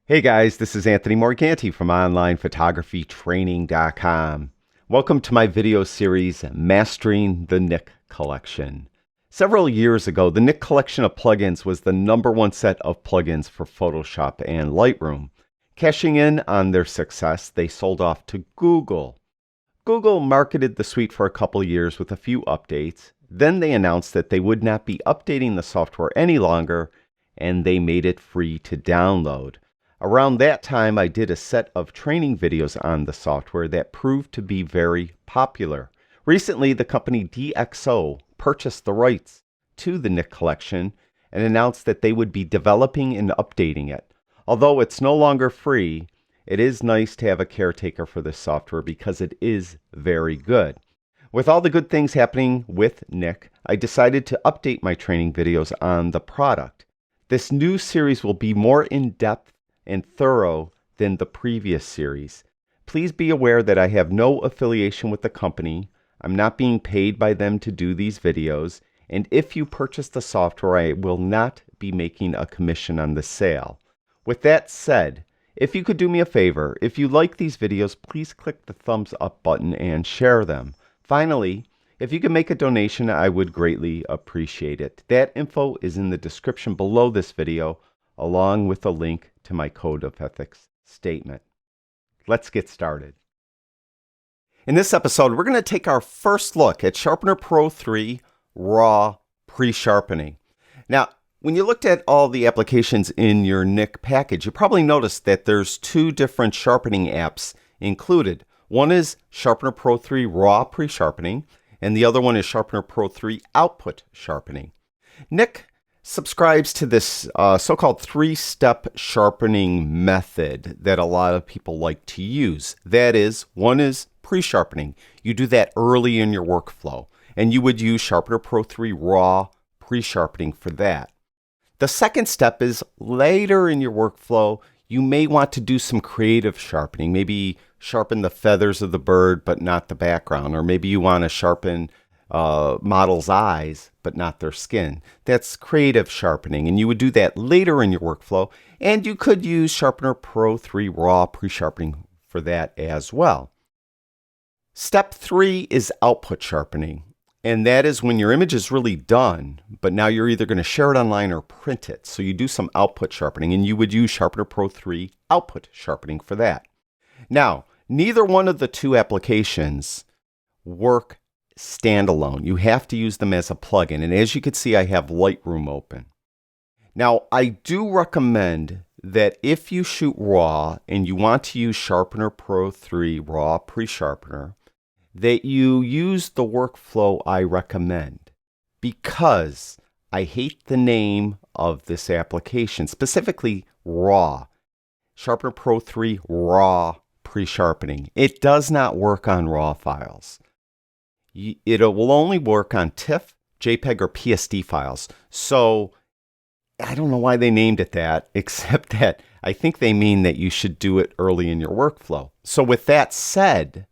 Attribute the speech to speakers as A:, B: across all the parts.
A: Hey guys, this is Anthony Morganti from OnlinePhotographyTraining.com. Welcome to my video series, Mastering the Nik Collection. Several years ago, the Nik Collection of plugins was the #1 set of plugins for Photoshop and Lightroom. Cashing in on their success, they sold off to Google. Google marketed the suite for a couple years with a few updates. Then they announced that they would not be updating the software any longer, and they made it free to download. Around that time, I did a set of training videos on the software that proved to be very popular. Recently, the company DxO purchased the rights to the Nik Collection and announced that they would be developing and updating it. Although it's no longer free, it is nice to have a caretaker for this software because it is very good. With all the good things happening with Nik, I decided to update my training videos on the product. This new series will be more in-depth and thorough than the previous series. Please be aware that I have no affiliation with the company. I'm not being paid by them to do these videos, and if you purchase the software, I will not be making a commission on the sale. With that said, if you could do me a favor, if you like these videos, please click the thumbs up button and share them. Finally, if you can make a donation, I would greatly appreciate it. That info is in the description below this video, along with a link to my Code of Ethics statement. Let's get started. In this episode, we're going to take our first look at Sharpener Pro 3 RAW Presharpening. Now, when you looked at all the applications in your Nik package, you probably noticed that there's two different sharpening apps included. One is Sharpener Pro 3 RAW Presharpening, and the other one is Sharpener Pro 3 Output Sharpening. Nik subscribes to this so-called three-step sharpening method that a lot of people like to use. That is, one is pre-sharpening. You do that early in your workflow, and you would use Sharpener Pro 3 RAW pre-sharpening for that. The second step is later in your workflow, you may want to do some creative sharpening. Maybe sharpen the feathers of the bird, but not the background, or maybe you want to sharpen model's eyes, but not their skin. That's creative sharpening, and you would do that later in your workflow, and you could use Sharpener Pro 3 RAW Presharpening for that as well. Step 3 is output sharpening, and that is when your image is really done, but now you're either going to share it online or print it. So you do some output sharpening, and you would use Sharpener Pro 3 Output Sharpening for that. Now, neither one of the two applications work standalone. You have to use them as a plugin. And as you can see, I have Lightroom open. Now, I do recommend that if you shoot RAW and you want to use Sharpener Pro 3 RAW Presharpener, that you use the workflow I recommend, because I hate the name of this application, specifically RAW. Sharpener Pro 3 RAW Presharpening. It does not work on RAW files. It will only work on TIFF, JPEG, or PSD files. So I don't know why they named it that, except that I think they mean that you should do it early in your workflow. So with that said,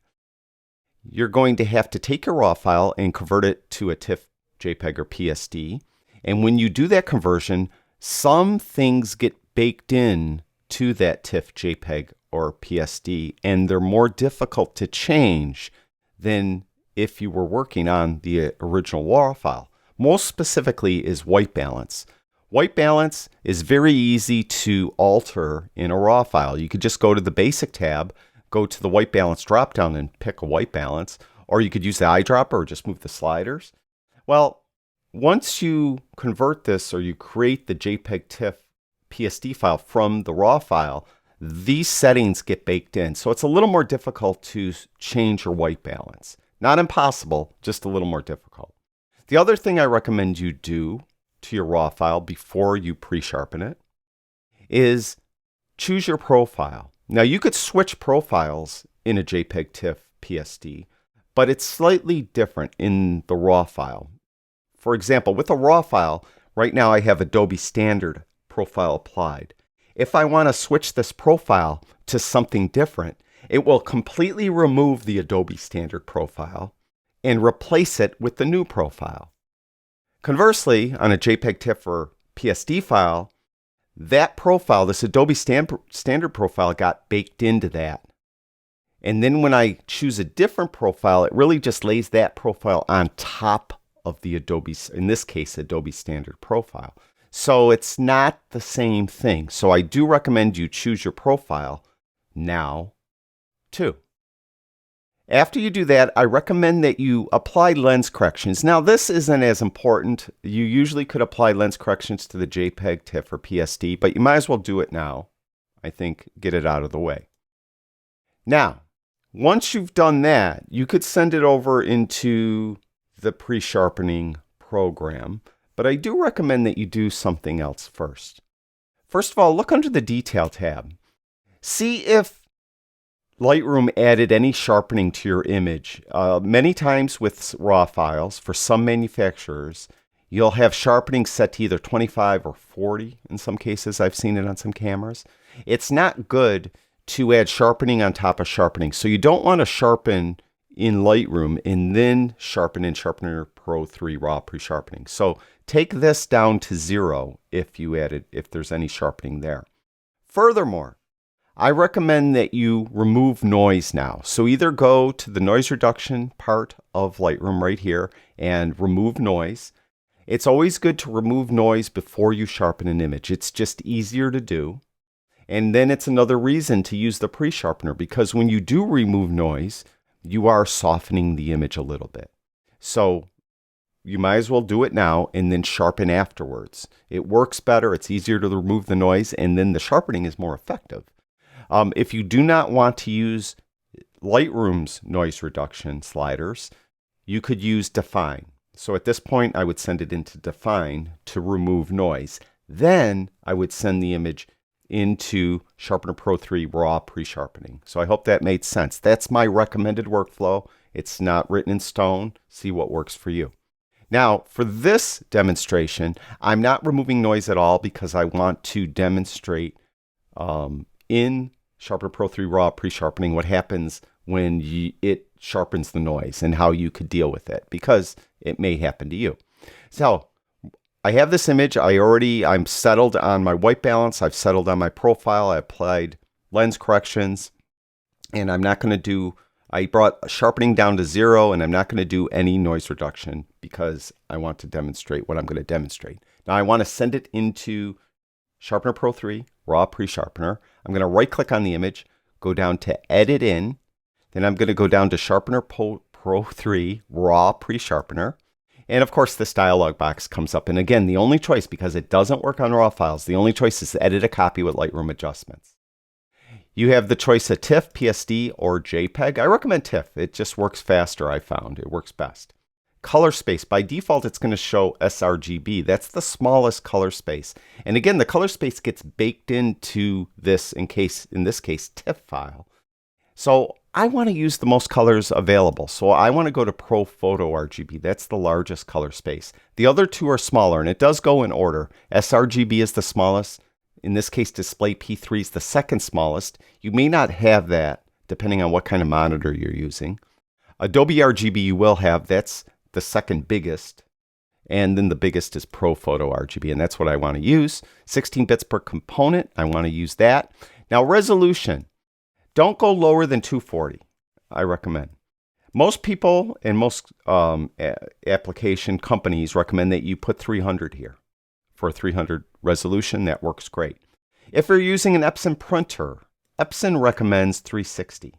A: you're going to have to take your RAW file and convert it to a TIFF, JPEG, or PSD. And when you do that conversion, some things get baked in to that TIFF, JPEG, or PSD, and they're more difficult to change than if you were working on the original RAW file. Most specifically is white balance. White balance is very easy to alter in a RAW file. You could just go to the Basic tab, go to the white balance dropdown and pick a white balance, or you could use the eyedropper or just move the sliders. Well, once you convert this or you create the JPEG, TIFF, PSD file from the RAW file, these settings get baked in. So it's a little more difficult to change your white balance. Not impossible, just a little more difficult. The other thing I recommend you do to your RAW file before you pre-sharpen it is choose your profile. Now you could switch profiles in a JPEG, TIFF, PSD, but it's slightly different in the RAW file. For example, with a RAW file, right now I have Adobe Standard profile applied. If I want to switch this profile to something different, it will completely remove the Adobe Standard profile and replace it with the new profile. Conversely, on a JPEG, TIFF, or PSD file, that profile, this Adobe standard profile, got baked into that. And then when I choose a different profile, it really just lays that profile on top of the Adobe, in this case, Adobe standard profile. So it's not the same thing. So I do recommend you choose your profile now too. After you do that, I recommend that you apply lens corrections. Now, this isn't as important. You usually could apply lens corrections to the JPEG, TIFF, or PSD, but you might as well do it now. I think get it out of the way. Now, once you've done that, you could send it over into the pre-sharpening program, but I do recommend that you do something else first. First of all, look under the Detail tab. See if Lightroom added any sharpening to your image. Many times with RAW files, for some manufacturers, you'll have sharpening set to either 25 or 40 in some cases. I've seen it on some cameras. It's not good to add sharpening on top of sharpening. So you don't want to sharpen in Lightroom and then sharpen in Sharpener Pro 3 RAW Presharpening. So take this down to 0 if there's any sharpening there. Furthermore, I recommend that you remove noise now. So either go to the noise reduction part of Lightroom right here and remove noise. It's always good to remove noise before you sharpen an image. It's just easier to do. And then it's another reason to use the pre-sharpener, because when you do remove noise, you are softening the image a little bit. So you might as well do it now and then sharpen afterwards. It works better, it's easier to remove the noise, and then the sharpening is more effective. If you do not want to use Lightroom's noise reduction sliders, you could use Define. So at this point, I would send it into Define to remove noise. Then I would send the image into Sharpener Pro 3 RAW Presharpening. So I hope that made sense. That's my recommended workflow. It's not written in stone. See what works for you. Now, for this demonstration, I'm not removing noise at all because I want to demonstrate in Sharpener Pro 3 RAW Presharpening what happens when it sharpens the noise and how you could deal with it, because it may happen to you. So I have this image. I'm settled on my white balance. I've settled on my profile. I applied lens corrections, and I brought sharpening down to 0, and I'm not going to do any noise reduction because I want to demonstrate what I'm going to demonstrate. Now I want to send it into Sharpener Pro 3 RAW Presharpener. I'm going to right click on the image, go down to Edit In, then I'm going to go down to Sharpener Pro 3 RAW Presharpener. And of course this dialog box comes up. And again, the only choice, because it doesn't work on RAW files, the only choice is to edit a copy with Lightroom adjustments. You have the choice of TIFF, PSD, or JPEG. I recommend TIFF. It just works faster, I found. It works best. Color space. By default, it's going to show sRGB. That's the smallest color space. And again, the color space gets baked into this, in this case, TIFF file. So I want to use the most colors available. So I want to go to Pro Photo RGB. That's the largest color space. The other two are smaller, and it does go in order. sRGB is the smallest. In this case, Display P3 is the second smallest. You may not have that depending on what kind of monitor you're using. Adobe RGB you will have. That's the second biggest. And then the biggest is Pro Photo RGB, and that's what I want to use. 16 bits per component. I want to use that. Now, resolution. Don't go lower than 240, I recommend. Most people and most application companies recommend that you put 300 here. For a 300 resolution, that works great. If you're using an Epson printer, Epson recommends 360.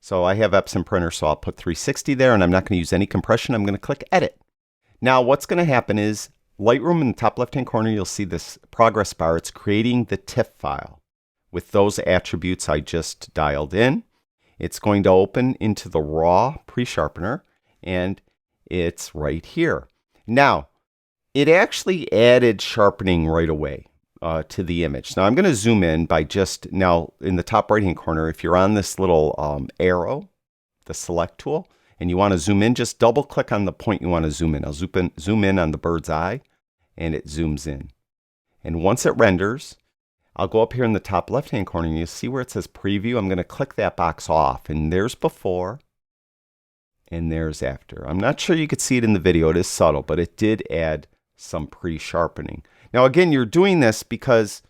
A: So I have Epson printer, so I'll put 360 there, and I'm not going to use any compression. I'm going to click Edit. Now, what's going to happen is Lightroom in the top left-hand corner, you'll see this progress bar. It's creating the TIFF file with those attributes I just dialed in. It's going to open into the RAW Presharpener, and it's right here. Now, it actually added sharpening right away to the image. Now I'm going to zoom in by now in the top right hand corner, if you're on this little arrow, the select tool, and you want to zoom in, just double click on the point you want to zoom in. I'll zoom in on the bird's eye, and it zooms in. And once it renders, I'll go up here in the top left hand corner, and you see where it says preview. I'm going to click that box off, and there's before and there's after. I'm not sure you could see it in the video. It is subtle, but it did add some pre-sharpening. Now again, you're doing this because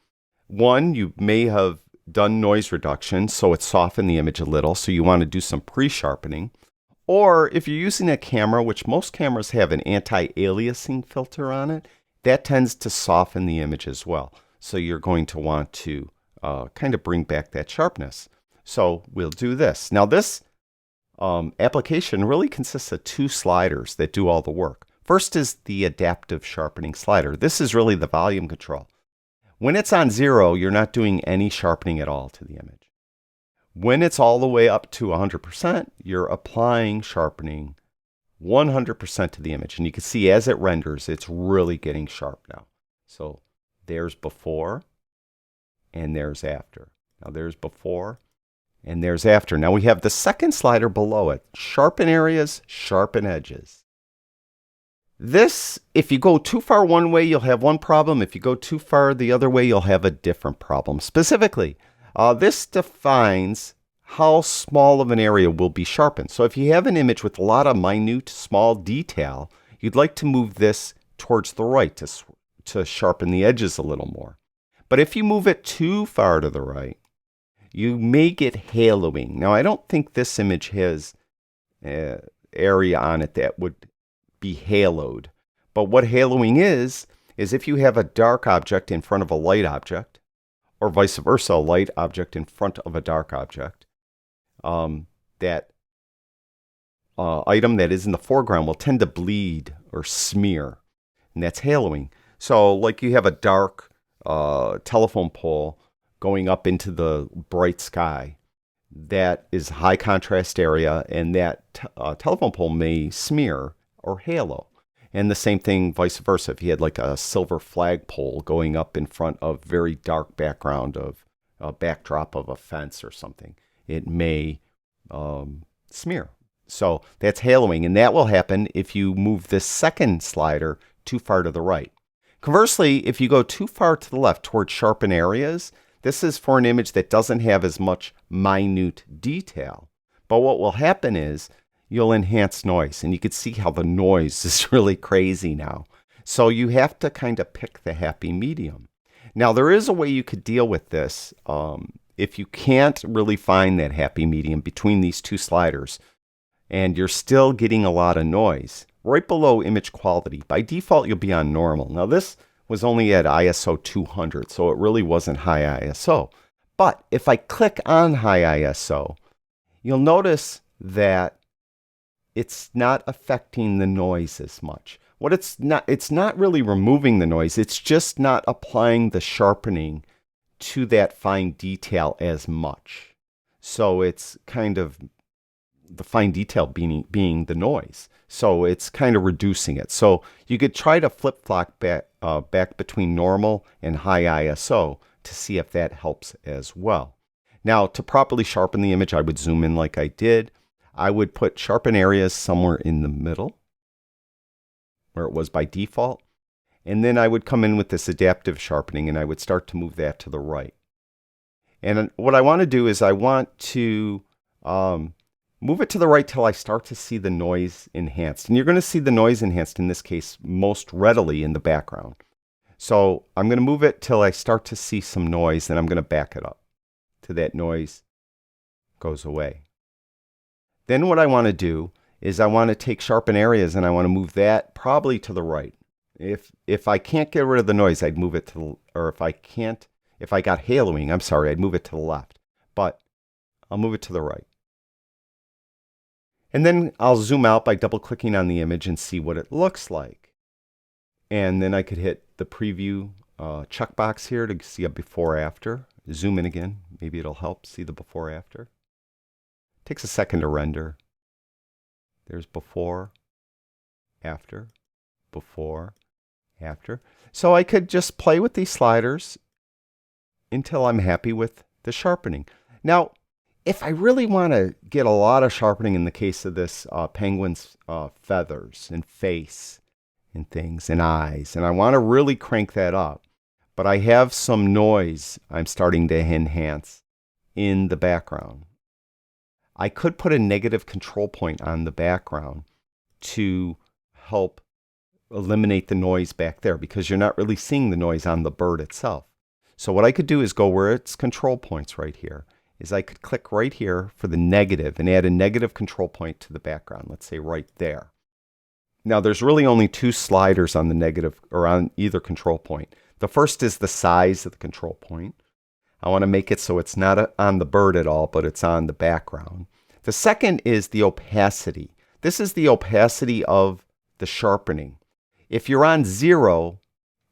A: one, you may have done noise reduction, so it softened the image a little, so you want to do some pre-sharpening. Or if you're using a camera, which most cameras have an anti-aliasing filter on it, that tends to soften the image as well. So you're going to want to kind of bring back that sharpness. So we'll do this. Now this application really consists of two sliders that do all the work. First is the adaptive sharpening slider. This is really the volume control. When it's on 0, you're not doing any sharpening at all to the image. When it's all the way up to 100%, you're applying sharpening 100% to the image. And you can see as it renders, it's really getting sharp now. So there's before and there's after. Now there's before and there's after. Now we have the second slider below it. Sharpen areas, sharpen edges. This, if you go too far one way, you'll have one problem. If you go too far the other way, you'll have a different problem. Specifically, this defines how small of an area will be sharpened. So if you have an image with a lot of minute, small detail, you'd like to move this towards the right to sharpen the edges a little more. But if you move it too far to the right, you may get haloing. Now, I don't think this image has area on it that would be haloed. But what haloing is if you have a dark object in front of a light object, or vice versa, a light object in front of a dark object, that item that is in the foreground will tend to bleed or smear, and that's haloing. So like you have a dark telephone pole going up into the bright sky. That is high contrast area, and that telephone pole may smear or halo. And the same thing vice versa. If you had like a silver flagpole going up in front of very dark background of a backdrop of a fence or something, it may smear. So that's haloing, and that will happen if you move this second slider too far to the right. Conversely, if you go too far to the left towards sharpen areas, this is for an image that doesn't have as much minute detail. But what will happen is you'll enhance noise, and you can see how the noise is really crazy now. So you have to kind of pick the happy medium. Now there is a way you could deal with this if you can't really find that happy medium between these two sliders and you're still getting a lot of noise. Right below image quality, by default you'll be on normal. Now this was only at ISO 200, so it really wasn't high ISO. But if I click on high ISO, you'll notice that it's not affecting the noise as much. It's not really removing the noise, it's just not applying the sharpening to that fine detail as much. So it's kind of the fine detail being the noise. So it's kind of reducing it. So you could try to flip-flop back between normal and high ISO to see if that helps as well. Now, to properly sharpen the image, I would zoom in like I did. I would put sharpen areas somewhere in the middle, where it was by default. And then I would come in with this adaptive sharpening, and I would start to move that to the right. And what I want to do is I want to move it to the right till I start to see the noise enhanced. And you're going to see the noise enhanced in this case most readily in the background. So I'm going to move it till I start to see some noise, and I'm going to back it up till that noise goes away. Then what I want to do is I want to take sharpen areas and I want to move that probably to the right. If I can't get rid of the noise, I'd move it to the, or if I got haloing, I'm sorry, I'd move it to the left. But I'll move it to the right. And then I'll zoom out by double clicking on the image and see what it looks like. And then I could hit the preview checkbox here to see a before after. Zoom in again, maybe it'll help see the before after. Takes a second to render. There's before, after, before, after. So I could just play with these sliders until I'm happy with the sharpening. Now, if I really want to get a lot of sharpening in the case of this penguin's feathers and face and things and eyes, and I want to really crank that up, but I have some noise I'm starting to enhance in the background, I could put a negative control point on the background to help eliminate the noise back there because you're not really seeing the noise on the bird itself. So what I could do is go where it's control points right here, is I could click right here for the negative and add a negative control point to the background. Let's say right there. Now there's really only two sliders on the negative or on either control point. The first is the size of the control point. I want to make it so it's not on the bird at all, but it's on the background. The second is the opacity. This is the opacity of the sharpening. If you're on 0,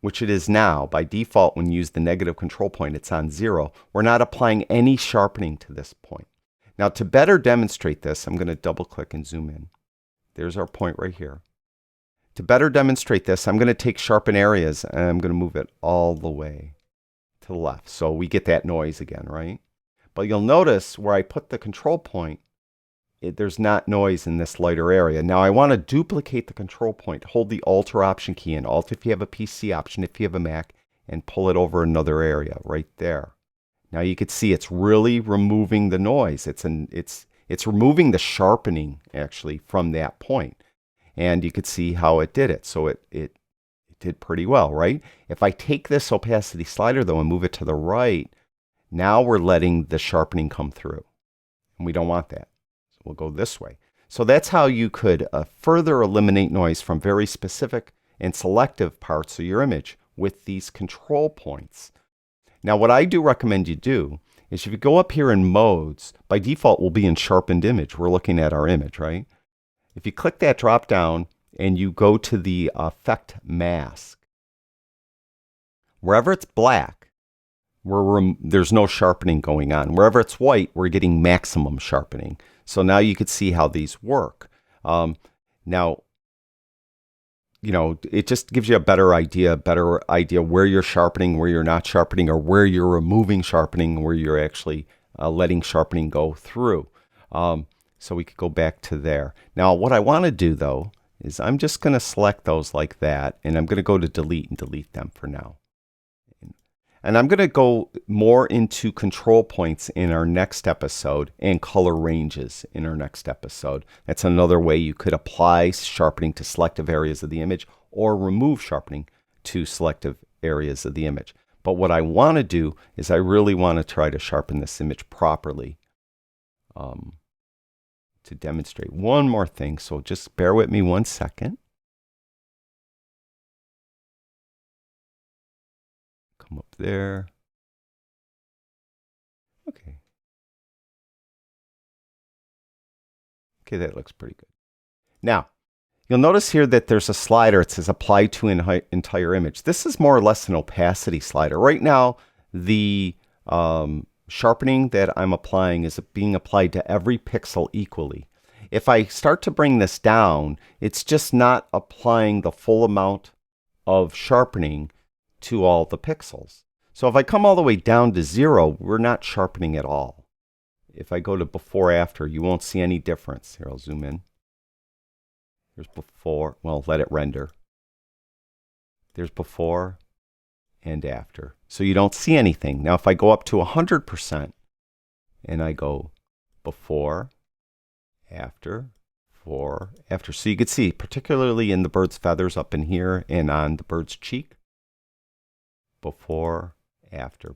A: which it is now, by default when you use the negative control point, it's on 0. We're not applying any sharpening to this point. Now to better demonstrate this, I'm going to double click and zoom in. There's our point right here. To better demonstrate this, I'm going to take Sharpen Areas and I'm going to move it all the way to the left. So we get that noise again, right? But you'll notice where I put the control point, there's not noise in this lighter area. Now I want to duplicate the control point. Hold the Alt or Option key in. Alt if you have a PC, Option if you have a Mac, and pull it over another area right there. Now you can see it's really removing the noise. It's removing the sharpening actually from that point. And you could see how it did it. So it did pretty well, right? If I take this opacity slider though and move it to the right, now we're letting the sharpening come through. And we don't want that. So we'll go this way. So that's how you could further eliminate noise from very specific and selective parts of your image with these control points. Now what I do recommend you do is if you go up here in modes, by default we'll be in sharpened image. We're looking at our image, right? If you click that drop down and you go to the effect mask, wherever it's black, there's no sharpening going on. Wherever it's white, we're getting maximum sharpening. So now you can see how these work. Now, it just gives you a better idea where you're sharpening, where you're not sharpening, or where you're removing sharpening, where you're actually letting sharpening go through. So we could go back to there. Now what I want to do though is I'm just going to select those like that and I'm going to go to delete and delete them for now. And I'm going to go more into control points in our next episode and color ranges in our next episode. That's another way you could apply sharpening to selective areas of the image or remove sharpening to selective areas of the image. But what I want to do is I really want to try to sharpen this image properly. To demonstrate one more thing, so just bear with me 1 second. Come up there. Okay. Okay, that looks pretty good. Now, you'll notice here that there's a slider. It says apply to entire image. This is more or less an opacity slider. Right now, the sharpening that I'm applying is being applied to every pixel equally. If I start to bring this down, it's just not applying the full amount of sharpening to all the pixels. So if I come all the way down to 0, we're not sharpening at all. If I go to before, after, you won't see any difference. Here, I'll zoom in. There's before, well, let it render. There's before and after. So you don't see anything. Now if I go up to 100% and I go before, after, before, after. So you can see, particularly in the bird's feathers up in here and on the bird's cheek, before, after,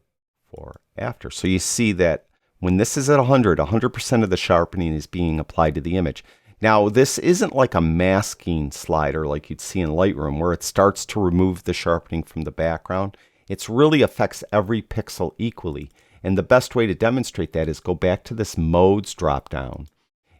A: before, after. So you see that when this is at 100% of the sharpening is being applied to the image. Now this isn't like a masking slider like you'd see in Lightroom where it starts to remove the sharpening from the background. It really affects every pixel equally. And the best way to demonstrate that is go back to this modes drop down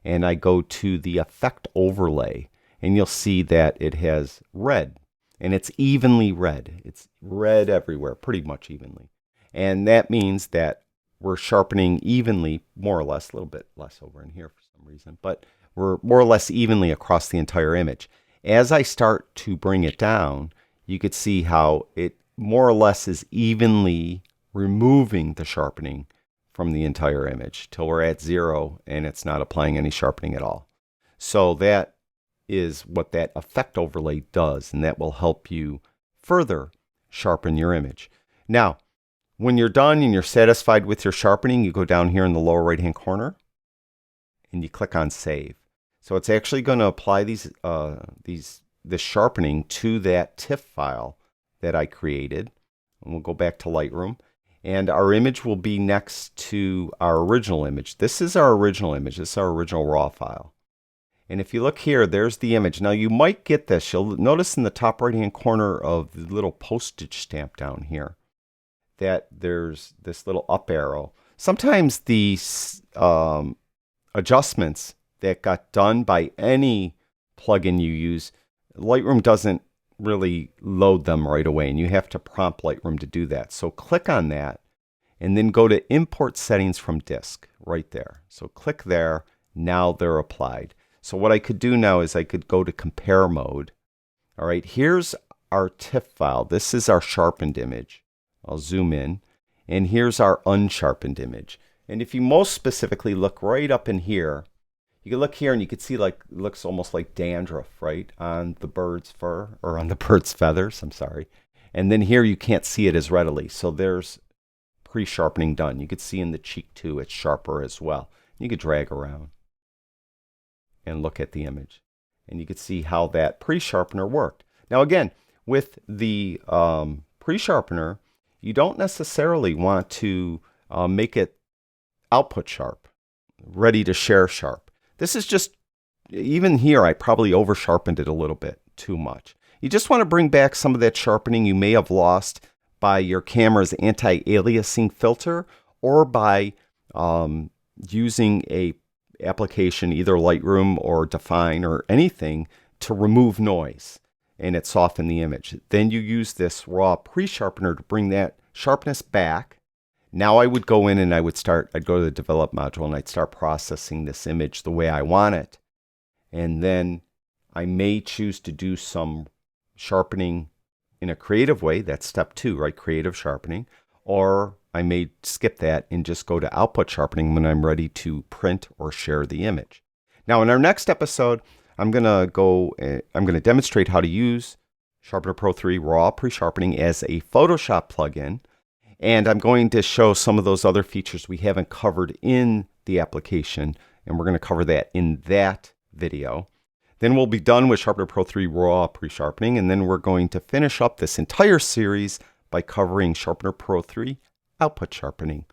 A: and I go to the effect overlay and you'll see that it has red and it's evenly red. It's red everywhere, pretty much evenly. And that means that we're sharpening evenly, more or less, a little bit less over in here for some reason, but we're more or less evenly across the entire image. As I start to bring it down, you could see how it more or less is evenly removing the sharpening from the entire image till we're at 0 and it's not applying any sharpening at all. So that is what that effect overlay does, and that will help you further sharpen your image. Now, when you're done and you're satisfied with your sharpening, you go down here in the lower right hand corner and you click on Save. So it's actually going to apply these the sharpening to that TIFF file that I created. And we'll go back to Lightroom. And our image will be next to our original image. This is our original image. This is our original RAW file. And if you look here, there's the image. Now you might get this. You'll notice in the top right-hand corner of the little postage stamp down here that there's this little up arrow. Sometimes the adjustments that got done by any plugin you use, Lightroom doesn't really load them right away, and you have to prompt Lightroom to do that. So click on that and then go to Import Settings from Disk right there. So click there. Now they're applied. So what I could do now is I could go to Compare Mode. All right, here's our TIFF file. This is our sharpened image. I'll zoom in. And here's our unsharpened image. And if you most specifically look right up in here, you can look here and you can see like it looks almost like dandruff, right, on the bird's fur, or on the bird's feathers, I'm sorry. And then here you can't see it as readily. So there's pre-sharpening done. You can see in the cheek too, it's sharper as well. You could drag around and look at the image. And you can see how that pre-sharpener worked. Now again, with the pre-sharpener, you don't necessarily want to make it output sharp, ready to share sharp. This is just, even here, I probably over sharpened it a little bit too much. You just want to bring back some of that sharpening you may have lost by your camera's anti-aliasing filter, or by using a application, either Lightroom or Define or anything, to remove noise and it soften the image. Then you use this RAW Presharpener to bring that sharpness back. Now I would go in and I'd go to the Develop module and I'd start processing this image the way I want it. And then I may choose to do some sharpening in a creative way. That's step 2, right? Creative sharpening. Or I may skip that and just go to output sharpening when I'm ready to print or share the image. Now in our next episode, I'm going to demonstrate how to use Sharpener Pro 3 RAW Presharpening as a Photoshop plugin. And I'm going to show some of those other features we haven't covered in the application, and we're going to cover that in that video. Then we'll be done with Sharpener Pro 3 RAW Presharpening, and then we're going to finish up this entire series by covering Sharpener Pro 3 Output Sharpening.